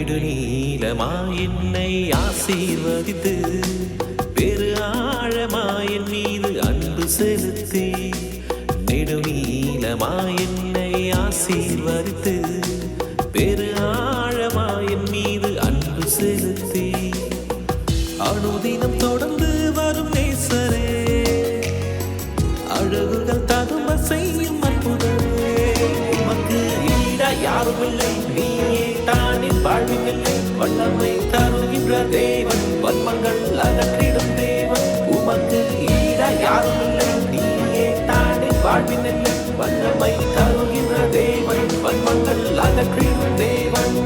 நெடுநீளமாய் என்னை ஆசீர்வதித்து பெரு ஆழமாய் என் மீது அன்பு செலுத்தி நெடுநீளமாய் என்னை ஆசீர்வதித்து பெரு ஆழமாய் என் மீது அன்பு செலுத்தி அனுதினம் தொடர்ந்து வரும் நேசரே அழகுகள் ததும்ப செய்யும் அற்புதமே உமக்கு ஈடா யாருமில்லை நீயே தானின் வாழ்வினில்லை வல்லமை தருகின்ற தேவன் வன்மங்கள் அகற்றிடும் தேவன் உமக்கு ஈடா யாருமில்லை நீயே தானின் வாழ்வினில்லை வல்லமை தருகின்ற தேவன் வன்மங்கள் அகற்றிடும் தேவன்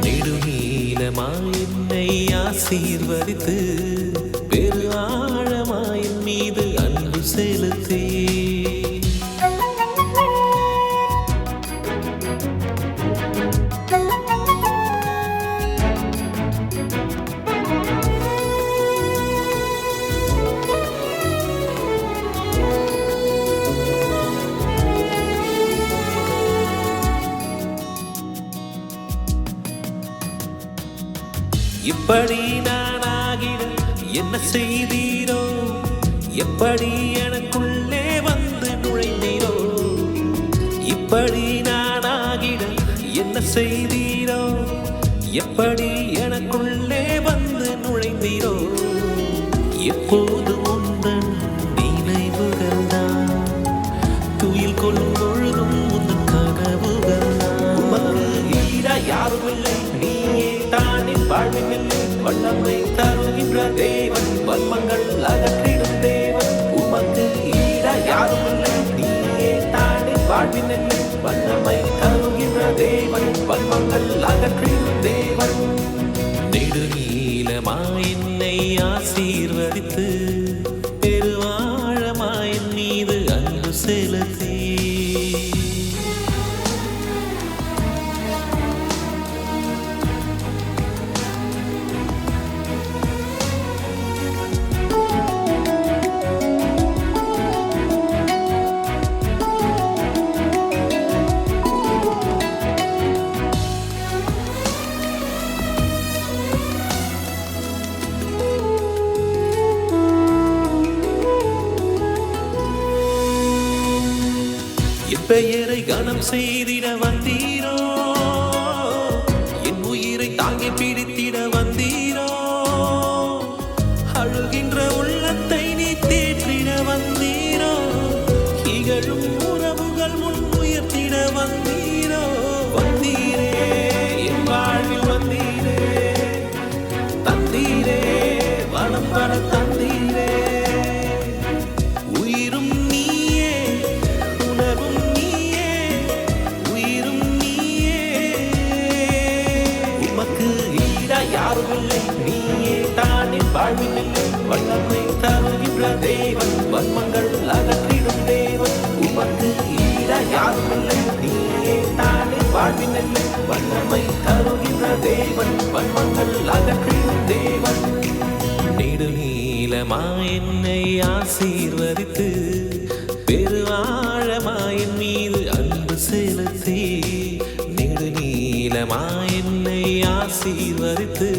நெடுநீளமாய் என்னை ஆசீர்வதித்து பெரு ஆழமாய் என் மீது அன்பு செலுத்தி இப்படி நான் ஆகிட என்ன செய்தீரோ எப்படி எனக்குள்ளே வந்து நுழைந்தீரோ இப்படி நான் ஆகிட என்ன செய்தீரோ எப்படி எனக்குள்ளே வந்து நுழைந்தீரோ எப்போது உந்தன் நினைவுகள் தான் துயில் கொள்ளும் பொழுதும் உந்தன் கனவுகள் தான் ஈடா யாருமில்லை நீயே தானின் வாழ்வினில்லை வல்லமை தருகின்ற தேவன் வன்மங்கள் அகற்றிடும் தேவன் உமக்கு ஈடா யாருமில்லை நீயே தானின் வாழ்வினில்லை வல்லமை தருகின்ற தேவன் வன்மங்கள் அகற்றிடும் தேவன் நெடுநீளமாய் என்னை ஆசீர்வதித்து பெருவாழமாய் என் மீது அன்பு செலுத்தி பெயரை கனம் செய்திட வந்தீரோ என் உயிரை தாங்கி பிடித்திட வந்தீரோ அழுகின்ற உள்ளத்தை நீ தேற்றிட வந்தீரோ இகழும் உறவுகள் முன் உயர்த்திட வந்தீரோ வந்தீரே என் வாழ்வில் வந்தீரே தந்தீரே வனம் பட தந்தீரே உயிரும் நீயே உணர்வும் யாருமில்லை நீயே தானின் வாழ்வினில்லை வல்லமை தருகின்ற தேவன் வன்மங்கள் அகற்றிடும் தேவன் உமக்கு ஈடா யாருமில்லை நீயே தானின் வாழ்வினில்லை வல்லமை தருகின்ற தேவன் வன்மங்கள் அகற்றிடும் தேவன் நெடுநீளமாய் என்னை ஆசீர்வதித்து பெரு ஆழமாய் என் மீது அன்பு செலுத்தி நெடுநீளமாய் என்னை ஆசீர்வதித்து